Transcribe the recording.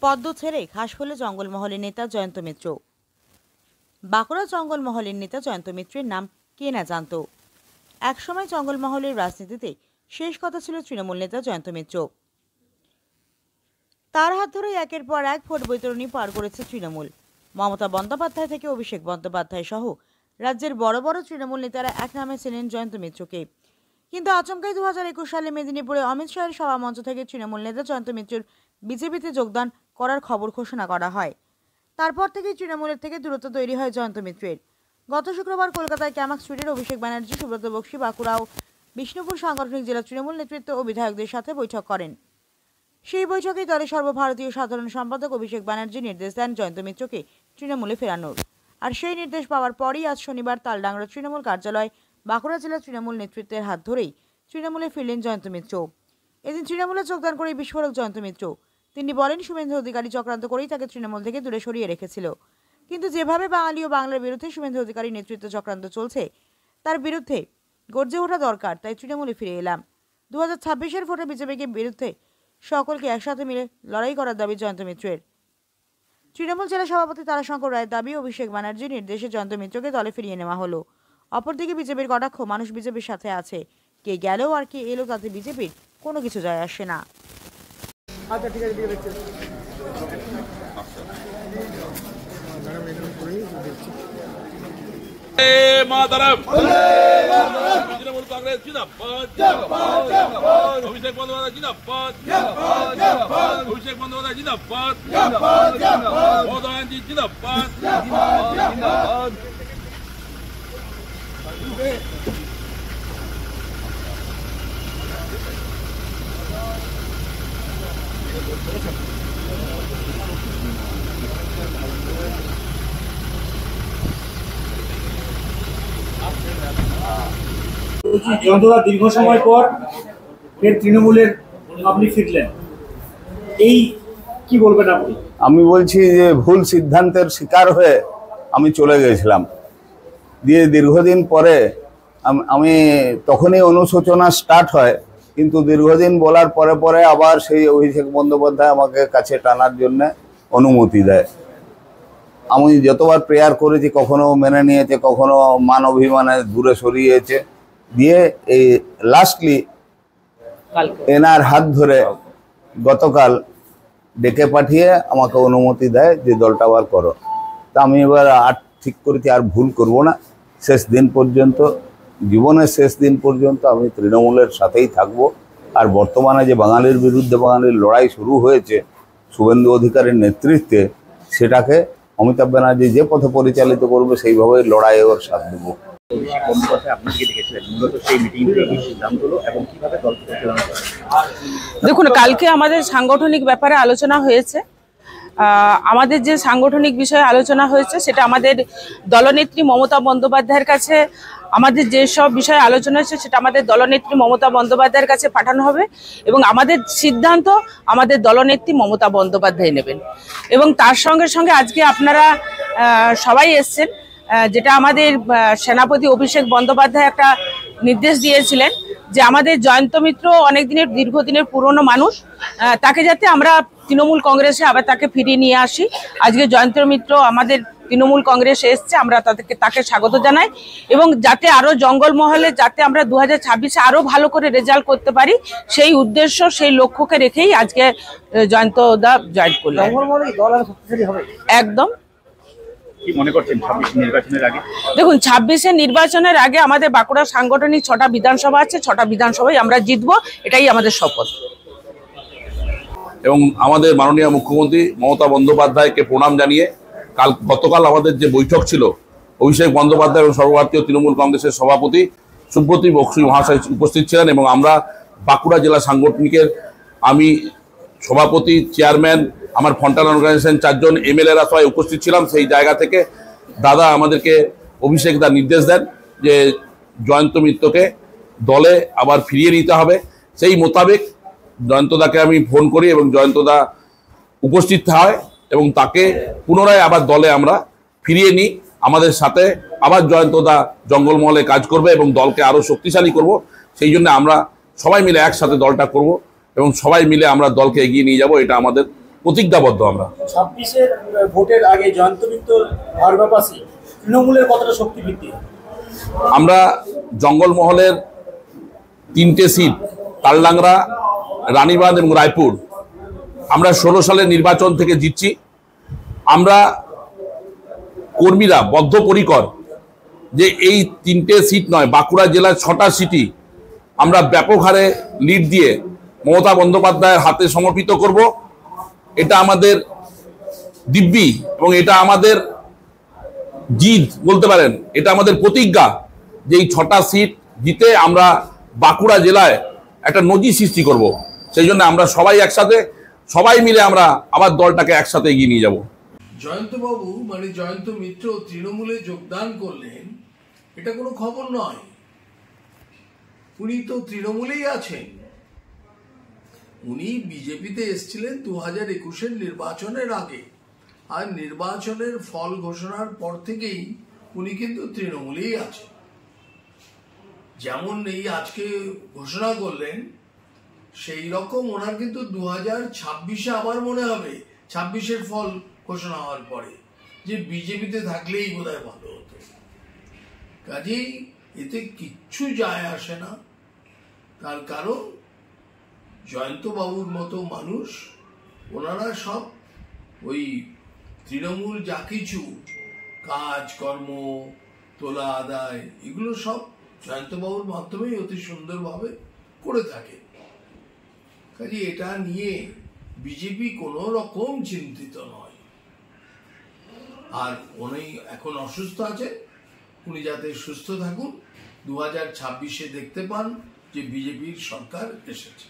পদ্ম ছেড়ে ঘাসফুলে জঙ্গলমহলের নেতা জয়ন্ত মিত্র। বাঁকুড়া জঙ্গলমহলের নেতা জয়ন্ত মিত্রের নাম কে না জানত। একসময় জঙ্গলমহলের রাজনীতিতে শেষ কথা ছিল তৃণমূল নেতা জয়ন্ত মিত্র। তার হাত ধরে একের পর এক ভোট বৈতরণী পার করেছে তৃণমূল। মমতা বন্দ্যোপাধ্যায় থেকে অভিষেক বন্দ্যোপাধ্যায় সহ রাজ্যের বড় বড় তৃণমূল নেতারা এক নামে ছিলেন জয়ন্ত মিত্রকে। কিন্তু আচমকাই 2021 সালে মেদিনীপুরে অমিত শাহের সভামঞ্চ থেকে তৃণমূল নেতা জয়ন্ত মিত্রের বিজেপিতে যোগদান করার খবর ঘোষণা করা হয়। তারপর থেকেই তৃণমূলের থেকে দূরত্ব তৈরি হয় জয়ন্ত মিত্রের। গত শুক্রবার কলকাতায় ক্যামাক স্ট্রিটের অভিষেক ব্যানার্জি, সুব্রত বক্সী, বাঁকুড়া ও বিষ্ণুপুর সাংগঠনিক জেলা তৃণমূল নেতৃত্ব ও বিধায়কদের সাথে বৈঠক করেন। সেই বৈঠকেই দলের সর্বভারতীয় সাধারণ সম্পাদক অভিষেক ব্যানার্জি নির্দেশ দেন জয়ন্ত মিত্রকে তৃণমূলে ফেরানোর। আর সেই নির্দেশ পাওয়ার পরই আজ শনিবার তালডাংরা তৃণমূল কার্যালয় বাঁকুড়া জেলা তৃণমূল নেতৃত্বের হাত ধরেই তৃণমূলে ফিরলেন জয়ন্ত মিত্র। এদিন তৃণমূলে যোগদান করে বিস্ফোরক জয়ন্ত মিত্র। তিনি বলেন, শুভেন্দু অধিকারী চক্রান্ত করেই তাকে তৃণমূল থেকে দূরে সরিয়ে রেখেছিল। কিন্তু যেভাবে বাঙালি ও বাংলার বিরুদ্ধে শুভেন্দু অধিকারী নেতৃত্ব চক্রান্ত চলছে, তার বিরুদ্ধে গর্জে ওঠা দরকার। তাই তৃণমূলে ফিরে এলাম। 2026-এর ভোটে বিজেপিকে বিরুদ্ধে সকলকে একসাথে মিলে লড়াই করার দাবি জয়ন্ত মিত্রের। তৃণমূল জেলা সভাপতি তারাশঙ্কর রায়ের দাবি, অভিষেক ব্যানার্জির নির্দেশে জয়ন্ত মিত্রকে দলে ফিরিয়ে নেওয়া হলো। অপরদিকে বিজেপির কটাক্ষ, মানুষ বিজেপির সাথে আছে, কে গেল আর কে এলো তাতে বিজেপির কোনো কিছু যায় আসে না। আচ্ছা, ঠিক আছে, তৃণমূল কংগ্রেস জিন্দাবাদ, অভিষেক বন্দ্যোপাধ্যায় জিন্দাবাদ, অভিষেক বন্দ্যোপাধ্যায় জিন্দাবাদ, মমতা ব্যানার্জি জিন্দাবাদ। জয়ন্তদা দীর্ঘ সময় পর ফের তৃণমূলের আপনি ফিরলেন, এই কি বলবেন আপনি? আমি বলছি যে ভুল সিদ্ধান্তের শিকার হয়ে আমি চলে গেছিলাম। দিয়ে দীর্ঘদিন পরে আমি তখনই অনুশোচনা স্টার্ট হয়, কিন্তু দীর্ঘদিন বলার পরে পরে আবার সেই অভিষেক বন্দ্যোপাধ্যায় আমাকে কাছে টানার জন্য অনুমতি দেয়। আমি যতবার প্রেয়ার করেছি, কখনো মেনে নিয়েছে, কখনো মান অভিমানে দূরে সরিয়েছে। দিয়ে এই লাস্টলি এনার হাত ধরে গতকাল ডেকে পাঠিয়ে আমাকে অনুমতি দেয় যে দলটা আবার করো। তা আমি এবার আর ঠিক করেছি আর ভুল করব না। শেষ দিন পর্যন্ত, জীবনের শেষ দিন পর্যন্ত আমি তৃণমূলের সাথেই থাকব। আর বর্তমানে যে বাঙালির বিরুদ্ধে বাঙালির লড়াই শুরু হয়েছে শুভেন্দু অধিকারীর নেতৃত্বে, সেটাকে অমিতাভ ব্যানার্জি যে পথে পরিচালিত করবে সেইভাবেই লড়াইয়ে ওর সাথ দেবো। দেখুন, কালকে আমাদের সাংগঠনিক ব্যাপারে আলোচনা হয়েছে। আমাদের যে সাংগঠনিক বিষয়ে আলোচনা হয়েছে সেটা আমাদের দলনেত্রী মমতা বন্দ্যোপাধ্যায়ের কাছে, আমাদের যেসব বিষয়ে আলোচনা হয়েছে সেটা আমাদের দলনেত্রী মমতা বন্দ্যোপাধ্যায়ের কাছে পাঠানো হবে এবং আমাদের সিদ্ধান্ত আমাদের দলনেত্রী মমতা বন্দ্যোপাধ্যায় নেবেন। এবং তার সঙ্গে সঙ্গে আজকে আপনারা সবাই এসছেন, যেটা আমাদের সেনাপতি অভিষেক বন্দ্যোপাধ্যায় একটা নির্দেশ দিয়েছিলেন যে আমাদের জয়ন্ত মিত্র অনেক দিনের দীর্ঘদিনের পুরনো মানুষ, তাকে যাতে আমরা তৃণমূল কংগ্রেসে আবার তাকে ফিরিয়ে নিয়ে আসি। আজকে জয়ন্ত মিত্র আমাদের তৃণমূল কংগ্রেসে এসছে, আমরা তাকে স্বাগত জানাই এবং যাতে আরও জঙ্গলমহলে যাতে আমরা 2026-এ আরও ভালো করে রেজাল্ট করতে পারি, সেই উদ্দেশ্য সেই লক্ষ্যকে রেখেই আজকে জয়ন্ত দা জয়েন করলেন। একদম। কি মনে করছেন 26 নির্বাচনের আগে? দেখুন, 26-এর নির্বাচনের আগে আমাদের বাঁকুড়া সাংগঠনিক 6টা বিধানসভা আছে, 6টা বিধানসভায় আমরা জিতবো, এটাই আমাদের শপথ। এবং আমাদের মাননীয় মুখ্যমন্ত্রী মমতা বন্দ্যোপাধ্যায়কে প্রণাম জানিয়ে গতকাল আমাদের যে বৈঠক ছিল, অভিষেক বন্দ্যোপাধ্যায় এবং সর্বভারতীয় তৃণমূল কংগ্রেসের সভাপতি সুব্রত বক্সী মহাশয় উপস্থিত ছিলেন এবং আমরা বাঁকুড়া জেলা সাংগঠনিকের আমি সভাপতি, চেয়ারম্যান, আমার ফ্রন্টাল অর্গানাইজেশন 4 জন এমএলএরা সবাই উপস্থিত ছিলাম। সেই জায়গা থেকে দাদা আমাদেরকে অভিষেক দা নির্দেশ দেন যে জয়ন্ত মিত্রকে দলে আবার ফিরিয়ে নিতে হবে। সেই মোতাবেক জয়ন্তদাকে আমি ফোন করি এবং জয়ন্তদা উপস্থিত হয় এবং তাকে পুনরায় আবার দলে আমরা ফিরিয়ে নিই। আমাদের সাথে আবার জয়ন্তদা জঙ্গলমহলে কাজ করবে এবং দলকে আরও শক্তিশালী করব। সেই জন্য আমরা সবাই মিলে একসাথে দলটা করব এবং সবাই মিলে আমরা দলকে এগিয়ে নিয়ে যাব, এটা আমাদের প্রতিজ্ঞাবদ্ধ আমরা। 26-এর ভোটের আগে জয়ন্ত মিত্র ভার্গববাসী তৃণমূলের কতটা শক্তি বৃদ্ধি? আমরা জঙ্গলমহলের 3টে সিট তালডাংরা, রানীবাঁধ এবং রায়পুর আমরা 16 সালের নির্বাচন থেকে জিতছি। আমরা কর্মীরা বদ্ধপরিকর যে এই 3টে সিট নয়, বাঁকুড়া জেলার 6টা সিটই আমরা ব্যাপক হারে লিড দিয়ে মমতা বন্দ্যোপাধ্যায়ের হাতে সমর্পিত করব। এটা আমাদের দিব্যি এবং এটা আমাদের জিত বলতে পারেন, এটা আমাদের প্রতিজ্ঞা যে এই 6টা সিট জিতে আমরা বাঁকুড়া জেলায় একটা নজির সৃষ্টি করব। সেই জন্য আমরা সবাই একসাথে, সবাই মিলে আমরা আবার দলটাকে একসাথে এগিয়ে নিয়ে যাব। জয়ন্তবাবু মানে জয়ন্ত মিত্র তৃণমূলে যোগদান করলেন, এটা কোনো খবর নয়। উনি তো তৃণমূলেই আছেন। উনি বিজেপিতে এসেছিলেন 2021-এর নির্বাচনের আগে, আর নির্বাচনের ফল ঘোষণার পর থেকেই উনি কিন্তু তৃণমূলেই আছেন। যেমন এই আজকে ঘোষণা করলেন, সেই রকম ওনার কিন্তু 2026-এ আবার মনে হবে, 26-এর ফল ঘোষণা হওয়ার পরে, যে বিজেপিতে থাকলেই বোধহয় ভালো হতো। কাজেই এতে কিচ্ছু যায় আসে না। তার কারণ জয়ন্তবাবুর মতো মানুষ, ওনারা সব ওই তৃণমূল যা কিছু কাজ কর্ম, তোলা আদায়, এগুলো সব জয়ন্তবাবুর মাধ্যমেই অতি সুন্দরভাবে করে থাকে। কাজে এটা নিয়ে বিজেপি কোনো রকম চিন্তিত নয়। আর উনি এখন অসুস্থ আছেন, উনি যাতে সুস্থ থাকুন, 2026-এ দেখতে পান যে বিজেপির সরকার এসেছে।